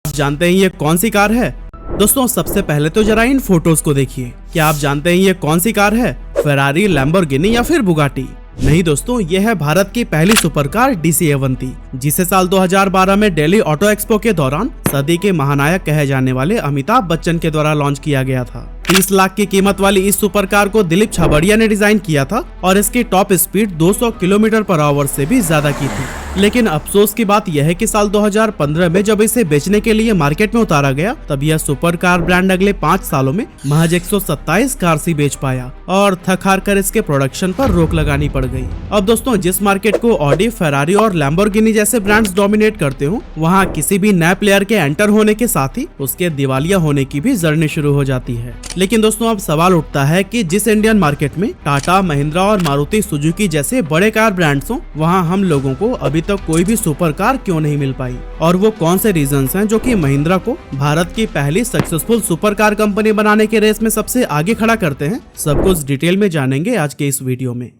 जानते हैं ये कौन सी कार है? दोस्तों सबसे पहले तो जरा इन फोटोज को देखिए। क्या आप जानते हैं ये कौन सी कार है? फेरारी, लैम्बोर्गिनी या फिर बुगाटी? नहीं दोस्तों, ये है भारत की पहली सुपरकार DC अवंती, जिसे साल 2012 में दिल्ली ऑटो एक्सपो के दौरान सदी के महानायक कहे जाने वाले अमिताभ बच्चन के द्वारा लॉन्च किया गया था। 30 लाख की कीमत वाली इस सुपरकार को दिलीप छाबड़िया ने डिजाइन किया था और इसकी top speed 200 kilometre per hour से भी ज्यादा की थी। लेकिन अफसोस की बात यह है कि साल 2015 में जब इसे बेचने के लिए मार्केट में उतारा गया, तब यह सुपर कार ब्रांड अगले 5 सालों में महज 127 कार ही बेच पाया और थक हार कर इसके प्रोडक्शन पर रोक लगानी पड़ गई। अब दोस्तों जिस मार्केट को ऑडी, फेरारी और लैम्बोर्गिनी जैसे ब्रांड्स डोमिनेट करते हो, वहाँ किसी भी नए प्लेयर के एंटर होने के साथ ही उसके दिवालिया होने की भी जर्नी शुरू हो जाती है। लेकिन दोस्तों अब सवाल उठता है कि जिस इंडियन मार्केट में टाटा, महिंद्रा और मारुति सुजुकी जैसे बड़े कार ब्रांड्स हो, वहाँ हम लोगों को अभी तक कोई भी सुपर कार क्यों नहीं मिल पाई, और वो कौन से रीजंस हैं जो कि महिंद्रा को भारत की पहली सक्सेसफुल सुपर कार कंपनी बनाने के रेस में सबसे आगे खड़ा करते हैं। सब कुछ डिटेल में जानेंगे आज के इस वीडियो में।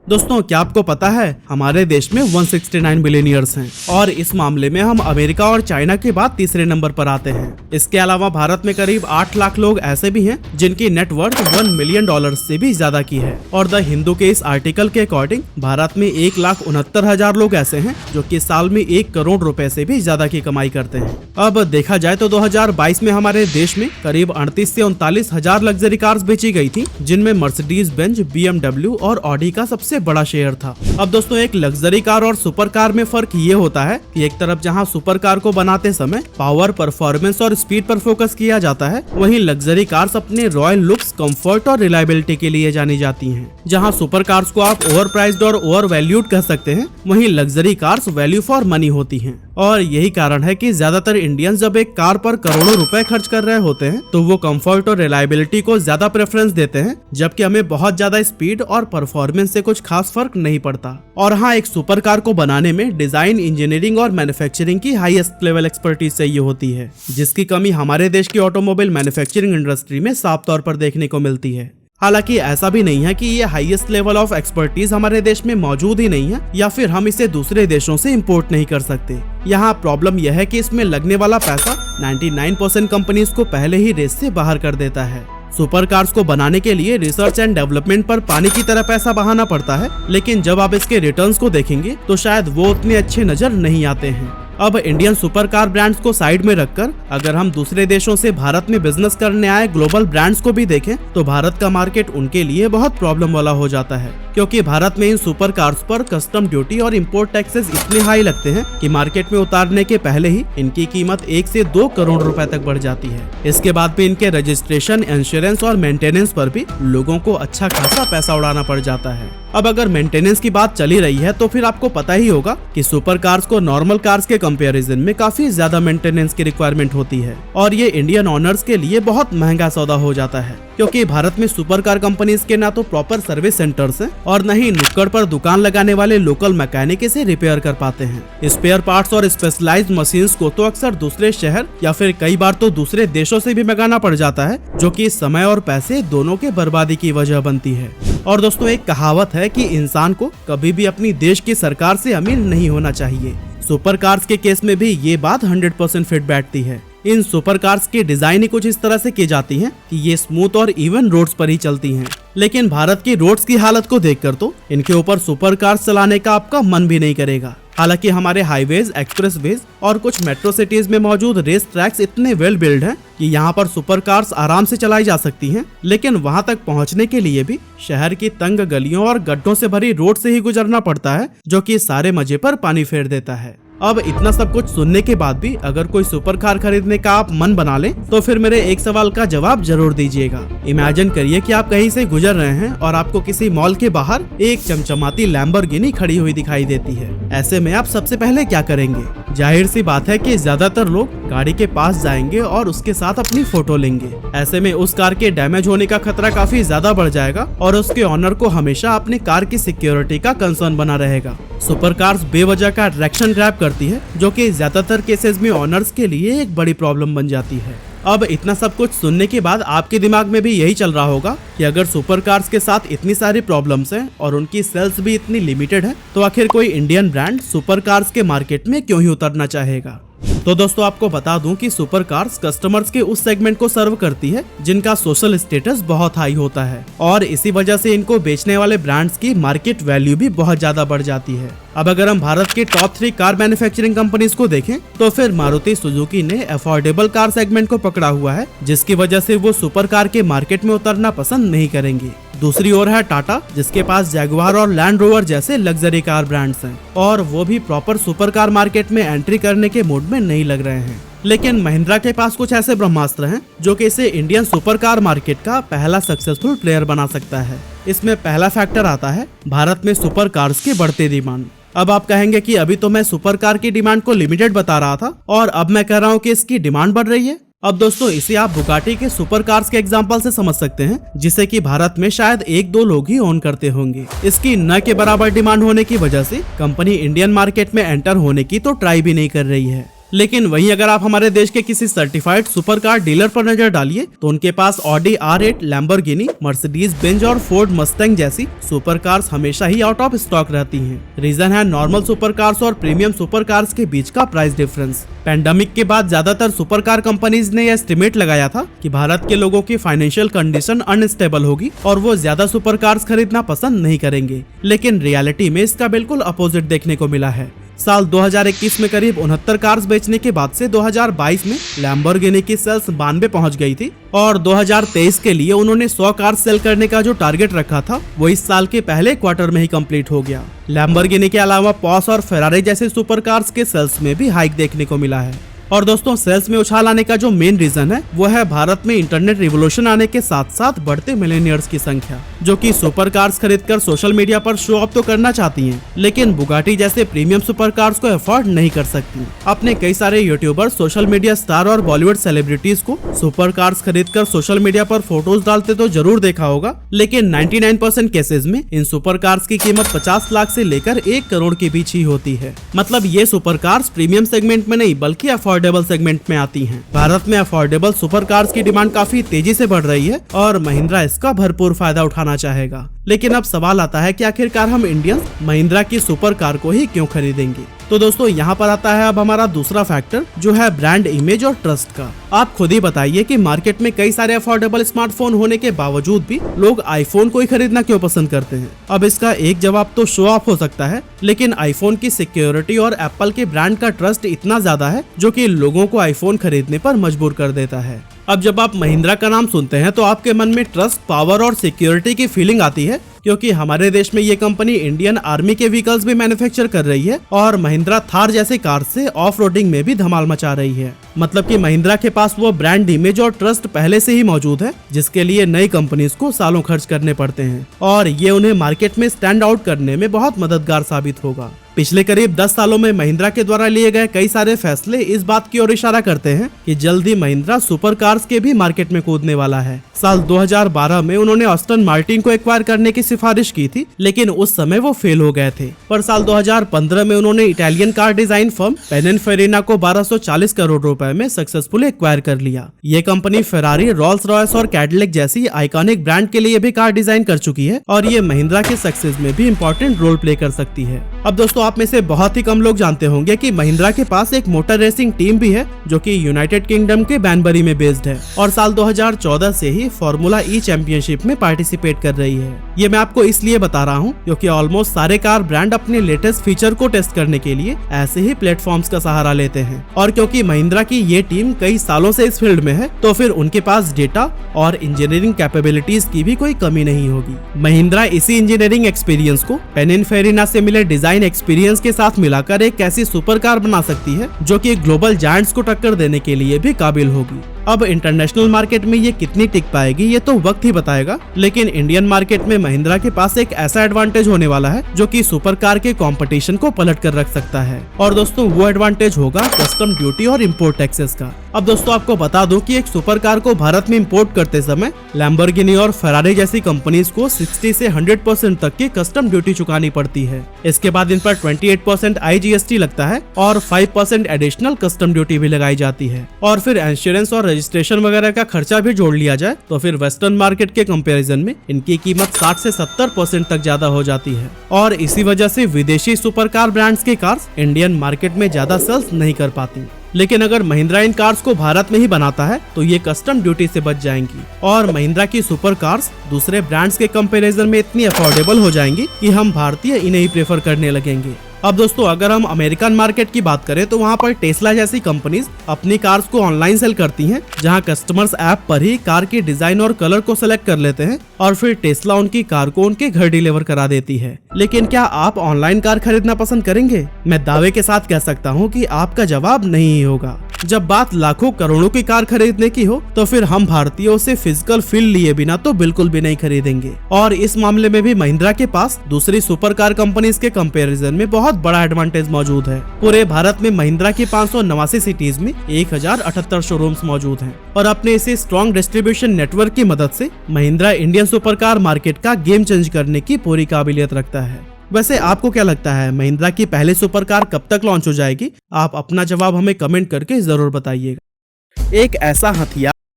दोस्तों क्या आपको पता है हमारे देश में 169 बिलियनियर्स हैं और इस मामले में हम अमेरिका और चाइना के बाद तीसरे नंबर पर आते हैं। इसके अलावा भारत में करीब 8 लाख लोग ऐसे भी हैं जिनकी नेटवर्थ $1 मिलियन से भी ज्यादा की है। और द हिंदू के इस आर्टिकल के अकॉर्डिंग भारत में 1,69,000 लोग ऐसे हैं जो कि साल में 1 करोड़ रुपए से भी ज्यादा की कमाई करते हैं। अब देखा जाए तो 2022 में हमारे देश में करीब 38 से 39 हजार लग्जरी कार्स बेची गई थी, जिनमें मर्सिडीज बेंज, BMW और ऑडी का सबसे बड़ा शेयर था। अब दोस्तों एक लग्जरी कार और सुपर कार में फर्क ये होता है कि एक तरफ जहां सुपर कार को बनाते समय पावर, परफॉर्मेंस और स्पीड पर फोकस किया जाता है, वहीं लग्जरी कार्स अपने रॉयल लुक्स, कंफर्ट और रिलायबिलिटी के लिए जानी जाती हैं। जहां सुपर कार्स को आप ओवर प्राइस्ड और ओवर वैल्यूड कह सकते हैं, वहीं luxury cars value for money होती हैं। और यही कारण है कि ज्यादातर इंडियंस जब एक कार पर करोड़ों रुपए खर्च कर रहे होते हैं तो वो कंफर्ट और रिलायबिलिटी को ज्यादा प्रेफरेंस देते हैं, जबकि हमें बहुत ज्यादा स्पीड और परफॉर्मेंस से कुछ खास फर्क नहीं पड़ता। और हाँ, एक सुपर कार को बनाने में डिजाइन, इंजीनियरिंग और मैन्युफैक्चरिंग की हाईएस्ट लेवल एक्सपर्टीज चाहिए होती है, जिसकी कमी हमारे देश की ऑटोमोबाइल मैन्युफैक्चरिंग इंडस्ट्री में साफ तौर पर देखने को मिलती है। हालांकि ऐसा भी नहीं है कि ये हाईएस्ट लेवल ऑफ एक्सपर्टीज हमारे देश में मौजूद ही नहीं है या फिर हम इसे दूसरे देशों से इंपोर्ट नहीं कर सकते। यहाँ प्रॉब्लम यह है कि इसमें लगने वाला पैसा 99% कंपनीज को पहले ही रेस से बाहर कर देता है। सुपर कार्स को बनाने के लिए रिसर्च एंड डेवलपमेंट पर पानी की तरह पैसा बहाना पड़ता है, लेकिन जब आप इसके रिटर्न्स को देखेंगे तो शायद वो उतने अच्छे नजर नहीं आते हैं। अब इंडियन सुपर कार ब्रांड्स को साइड में रखकर अगर हम दूसरे देशों से भारत में बिजनेस करने आए ग्लोबल ब्रांड्स को भी देखें तो भारत का मार्केट उनके लिए बहुत प्रॉब्लम वाला हो जाता है, क्योंकि भारत में इन सुपर कार्स पर कस्टम ड्यूटी और इंपोर्ट टैक्सेस इतने हाई लगते हैं कि मार्केट में उतारने के पहले ही इनकी कीमत 1 से 2 करोड़ रुपए तक बढ़ जाती है। इसके बाद भी इनके रजिस्ट्रेशन, इंश्योरेंस और मेंटेनेंस पर भी लोगों को अच्छा खासा पैसा उड़ाना पड़ जाता है। अब अगर मेंटेनेंस की बात चली रही है तो फिर आपको पता ही होगा कि सुपर कार्स को नॉर्मल कार्स के कंपैरिजन में काफी ज्यादा मेंटेनेंस की रिक्वायरमेंट होती है और ये इंडियन ओनर्स के लिए बहुत महंगा सौदा हो जाता है, क्योंकि भारत में सुपर कार कंपनीज के ना तो प्रॉपर सर्विस सेंटर्स हैं और न ही नुक्कड़ पर दुकान लगाने वाले लोकल मैकेनिक इसे रिपेयर कर पाते हैं। स्पेयर पार्ट्स और स्पेशलाइज्ड मशीन्स को तो अक्सर दूसरे शहर या फिर कई बार तो दूसरे देशों से भी मंगाना पड़ जाता है, जो कि समय और पैसे दोनों के बर्बादी की वजह बनती है। और दोस्तों एक कहावत है कि इंसान को कभी भी अपनी देश की सरकार से अमीर नहीं होना चाहिए। सुपर कार्स के केस में भी ये बात 100% फिट बैठती है। इन सुपर कार्स की डिजाइन ही कुछ इस तरह से की जाती है कि ये स्मूथ और इवन रोड्स पर ही चलती हैं। लेकिन भारत की रोड्स की हालत को देखकर तो इनके ऊपर सुपर कार्स चलाने का आपका मन भी नहीं करेगा। हालांकि हमारे हाईवेज, एक्सप्रेसवेज और कुछ मेट्रो सिटीज में मौजूद रेस ट्रैक्स इतने वेल बिल्ड हैं कि यहाँ पर सुपर कार्स आराम से चलाई जा सकती हैं, लेकिन वहाँ तक पहुँचने के लिए भी शहर की तंग गलियों और गड्ढों से भरी रोड से ही गुजरना पड़ता है, जो कि सारे मजे पर पानी फेर देता है। अब इतना सब कुछ सुनने के बाद भी अगर कोई सुपर कार खरीदने का आप मन बना लें तो फिर मेरे एक सवाल का जवाब जरूर दीजिएगा। इमेजिन करिए कि आप कहीं से गुजर रहे हैं और आपको किसी मॉल के बाहर एक चमचमाती लैम्बोर्गिनी खड़ी हुई दिखाई देती है। ऐसे में आप सबसे पहले क्या करेंगे? जाहिर सी बात है कि ज्यादातर लोग गाड़ी के पास जाएंगे और उसके साथ अपनी फोटो लेंगे। ऐसे में उस कार के डैमेज होने का खतरा काफी ज्यादा बढ़ जाएगा और उसके ऑनर को हमेशा अपनी कार की सिक्योरिटी का कंसर्न बना रहेगा। सुपर कार्स बेवजह का अट्रैक्शन ग्रैब करती है, जो कि ज्यादातर केसेस में ऑनर्स के लिए एक बड़ी प्रॉब्लम बन जाती है। अब इतना सब कुछ सुनने के बाद आपके दिमाग में भी यही चल रहा होगा कि अगर सुपर कार्स के साथ इतनी सारी प्रॉब्लम्स हैं और उनकी सेल्स भी इतनी लिमिटेड है, तो आखिर कोई इंडियन ब्रांड सुपर कार्स के मार्केट में क्यों ही उतरना चाहेगा। तो दोस्तों आपको बता दूं कि सुपर कार्स कस्टमर्स के उस सेगमेंट को सर्व करती है जिनका सोशल स्टेटस बहुत हाई होता है, और इसी वजह से इनको बेचने वाले ब्रांड्स की मार्केट वैल्यू भी बहुत ज्यादा बढ़ जाती है। अब अगर हम भारत के टॉप 3 कार मैन्युफैक्चरिंग कंपनीज को देखें तो फिर मारुति सुजुकी ने अफोर्डेबल कार सेगमेंट को पकड़ा हुआ है, जिसकी वजह से वो सुपर कार के मार्केट में उतरना पसंद नहीं करेंगे। दूसरी ओर है टाटा, जिसके पास जैगुआर और लैंड रोवर जैसे लग्जरी कार ब्रांड्स हैं, और वो भी प्रॉपर सुपर कार मार्केट में एंट्री करने के मूड में नहीं लग रहे हैं। लेकिन महिंद्रा के पास कुछ ऐसे ब्रह्मास्त्र हैं जो कि इसे इंडियन सुपर कार मार्केट का पहला सक्सेसफुल प्लेयर बना सकता है। इसमें पहला फैक्टर आता है भारत में सुपर कार्स की बढ़ती डिमांड। अब आप कहेंगे कि अभी तो मैं सुपर कार की डिमांड को लिमिटेड बता रहा था और अब मैं कह रहा हूँ कि इसकी डिमांड बढ़ रही है। अब दोस्तों इसे आप बुगाटी के सुपर कार्स के एग्जांपल से समझ सकते हैं, जिसे कि भारत में शायद 1-2 लोग ही ओन करते होंगे। इसकी न के बराबर डिमांड होने की वजह से कंपनी इंडियन मार्केट में एंटर होने की तो ट्राई भी नहीं कर रही है। लेकिन वहीं अगर आप हमारे देश के किसी सर्टिफाइड सुपर कार डीलर पर नजर डालिए तो उनके पास Audi R8, Lamborghini, Mercedes Benz और फोर्ड मस्टैंग जैसी सुपर कार्स हमेशा ही आउट ऑफ स्टॉक रहती हैं। रीजन है नॉर्मल सुपर कार्स और प्रीमियम सुपर कार्स के बीच का प्राइस डिफरेंस। पैंडेमिक के बाद ज्यादातर सुपर कार कंपनीज ने यह एस्टिमेट लगाया था कि भारत के लोगों की फाइनेंशियल कंडीशन अनस्टेबल होगी और वो ज्यादा सुपर कार्स खरीदना पसंद नहीं करेंगे, लेकिन रियलिटी में इसका बिल्कुल अपोजिट देखने को मिला है। साल 2021 में करीब 69 कार्स बेचने के बाद से 2022 में लैम्बोर्गिनी की सेल्स 92 पहुंच गई थी, और 2023 के लिए उन्होंने 100 कार्स सेल करने का जो टारगेट रखा था वो इस साल के पहले क्वार्टर में ही कंप्लीट हो गया। लैम्बोर्गिनी के अलावा पॉर्श और फेरारी जैसे सुपर कार्स के सेल्स में भी हाइक देखने को मिला है। और दोस्तों सेल्स में उछाल आने का जो मेन रीजन है वो है भारत में इंटरनेट रिवोल्यूशन आने के साथ साथ बढ़ते मिलेनियर्स की संख्या, जो कि सुपर कार्स खरीदकर सोशल मीडिया पर शो ऑफ तो करना चाहती हैं, लेकिन बुगाटी जैसे प्रीमियम सुपर कार्स को अफोर्ड नहीं कर सकती। आपने कई सारे यूट्यूबर, सोशल मीडिया स्टार और बॉलीवुड सेलिब्रिटीज को सुपर कार्स खरीदकर सोशल मीडिया पर फोटोज डालते तो जरूर देखा होगा, लेकिन 99% केसेस में इन सुपर कार्स की कीमत 50 लाख से लेकर 1 करोड़ के बीच ही होती है। मतलब ये सुपर कार्स प्रीमियम सेगमेंट में नहीं बल्कि अफोर्डेबल सेगमेंट में आती हैं। भारत में अफोर्डेबल सुपर कार्स की डिमांड काफी तेजी से बढ़ रही है और महिंद्रा इसका भरपूर फायदा उठाना चाहेगा। लेकिन अब सवाल आता है कि आखिरकार हम इंडियंस महिंद्रा की सुपर कार को ही क्यों खरीदेंगे। तो दोस्तों यहाँ पर आता है अब हमारा दूसरा फैक्टर, जो है ब्रांड इमेज और ट्रस्ट का। आप खुद ही बताइए कि मार्केट में कई सारे अफोर्डेबल स्मार्टफोन होने के बावजूद भी लोग आईफोन को ही खरीदना क्यों पसंद करते हैं। अब इसका एक जवाब तो शो ऑफ हो सकता है, लेकिन आईफोन की सिक्योरिटी और एप्पल के ब्रांड का ट्रस्ट इतना ज्यादा है जो कि लोगों को आईफोन खरीदने पर मजबूर कर देता है। अब जब आप महिंद्रा का नाम सुनते हैं तो आपके मन में ट्रस्ट, पावर और सिक्योरिटी की फीलिंग आती है, क्योंकि हमारे देश में ये कंपनी इंडियन आर्मी के व्हीकल्स भी मैन्युफैक्चर कर रही है और महिंद्रा थार जैसे कार से ऑफ रोडिंग में भी धमाल मचा रही है। मतलब कि महिंद्रा के पास वो ब्रांड इमेज और ट्रस्ट पहले से ही मौजूद है, जिसके लिए नई कंपनीज को सालों खर्च करने पड़ते हैं, और ये उन्हें मार्केट में स्टैंड आउट करने में बहुत मददगार साबित होगा। पिछले करीब 10 सालों में महिंद्रा के द्वारा लिए गए कई सारे फैसले इस बात की ओर इशारा करते हैं कि जल्द ही महिंद्रा सुपर कार्स के भी मार्केट में कूदने वाला है। साल 2012 में उन्होंने ऑस्टन मार्टिन को एक्वायर करने की सिफारिश की थी, लेकिन उस समय वो फेल हो गए थे। पर साल 2015 में उन्होंने Italian car design firm Pininfarina को 1240 करोड़ रुपए में सक्सेसफुली एक्वायर कर लिया। ये कंपनी फेरारी, रोल्स रॉयस और कैडिलैक जैसी आइकॉनिक ब्रांड के लिए भी कार डिजाइन कर चुकी है और ये महिंद्रा के सक्सेस में भी इम्पोर्टेंट रोल प्ले कर सकती है। अब दोस्तों आप में से बहुत ही कम लोग जानते होंगे कि महिंद्रा के पास एक मोटर रेसिंग टीम भी है जो कि यूनाइटेड किंगडम के बैनबरी में बेस्ड है और साल 2014 से ही फॉर्मूला ई चैंपियनशिप में पार्टिसिपेट कर रही है। ये मैं आपको इसलिए बता रहा हूँ क्योंकि ऑलमोस्ट सारे कार ब्रांड अपने लेटेस्ट फीचर को टेस्ट करने के लिए ऐसे ही प्लेटफॉर्म्स का सहारा लेते हैं, और क्योंकि महिंद्रा की ये टीम कई सालों से इस फील्ड में है तो फिर उनके पास डेटा और इंजीनियरिंग कैपेबिलिटीज की भी कोई कमी नहीं होगी। महिंद्रा इसी इंजीनियरिंग एक्सपीरियंस को पिनिनफेरिना से मिले डिजाइन एक्सपीरियंस के साथ मिलाकर एक ऐसी सुपर कार बना सकती है जो कि ग्लोबल जायंट्स को टक्कर देने के लिए भी काबिल होगी। अब इंटरनेशनल मार्केट में ये कितनी टिक पाएगी ये तो वक्त ही बताएगा, लेकिन इंडियन मार्केट में महिंद्रा के पास एक ऐसा एडवांटेज होने वाला है जो कि सुपर कार के कंपटीशन को पलट कर रख सकता है, और दोस्तों वो एडवांटेज होगा कस्टम ड्यूटी और इम्पोर्ट टैक्सेस का। अब दोस्तों आपको बता दूं कि एक सुपर कार को भारत में इम्पोर्ट करते समय लैम्बोर्गिनी और फेरारी जैसी कंपनीज को 60 से 100% तक की कस्टम ड्यूटी चुकानी पड़ती है। इसके बाद इन पर 28% IGST लगता है और 5% एडिशनल कस्टम ड्यूटी भी लगाई जाती है, और फिर इंश्योरेंस और रजिस्ट्रेशन वगैरह का खर्चा भी जोड़ लिया जाए तो फिर वेस्टर्न मार्केट के कंपैरिजन में इनकी कीमत 60 से 70% तक ज्यादा हो जाती है, और इसी वजह से विदेशी सुपर कार ब्रांड्स की कार्स इंडियन मार्केट में ज्यादा सेल्स नहीं कर पाती। लेकिन अगर महिंद्रा इन कार्स को भारत में ही बनाता है तो ये कस्टम ड्यूटी से बच जाएंगी और महिंद्रा की सुपर कार्स दूसरे ब्रांड्स के कंपैरिजन में इतनी अफोर्डेबल हो जाएंगी कि हम भारतीय इन्हें ही प्रेफर करने लगेंगे। अब दोस्तों अगर हम अमेरिकन मार्केट की बात करें तो वहाँ पर टेस्ला जैसी कंपनीज अपनी कार्स को ऑनलाइन सेल करती हैं, जहाँ कस्टमर्स ऐप पर ही कार की डिजाइन और कलर को सिलेक्ट कर लेते हैं और फिर टेस्ला उनकी कार को उनके घर डिलीवर करा देती है। लेकिन क्या आप ऑनलाइन कार खरीदना पसंद करेंगे? मैं दावे के साथ कह सकता हूँ कि आपका जवाब नहीं ही होगा। जब बात लाखों करोड़ों की कार खरीदने की हो तो फिर हम भारतीय उसे फिजिकल फील लिए बिना तो बिल्कुल भी नहीं खरीदेंगे। और इस मामले में भी महिंद्रा के पास दूसरी सुपर कार कंपनीज के कंपैरिजन में बहुत बड़ा एडवांटेज मौजूद है। पूरे भारत में महिंद्रा की 589 सिटीज में 1078 शोरूम्स मौजूद हैं और अपने इसी स्ट्रॉन्ग डिस्ट्रीब्यूशन नेटवर्क की मदद से Mahindra Indian super car market का गेम चेंज करने की पूरी काबिलियत रखता है। वैसे आपको क्या लगता है महिंद्रा की पहली सुपर कार कब तक लॉन्च हो जाएगी? आप अपना जवाब हमें कमेंट करके जरूर बताइएगा। एक ऐसा हथियार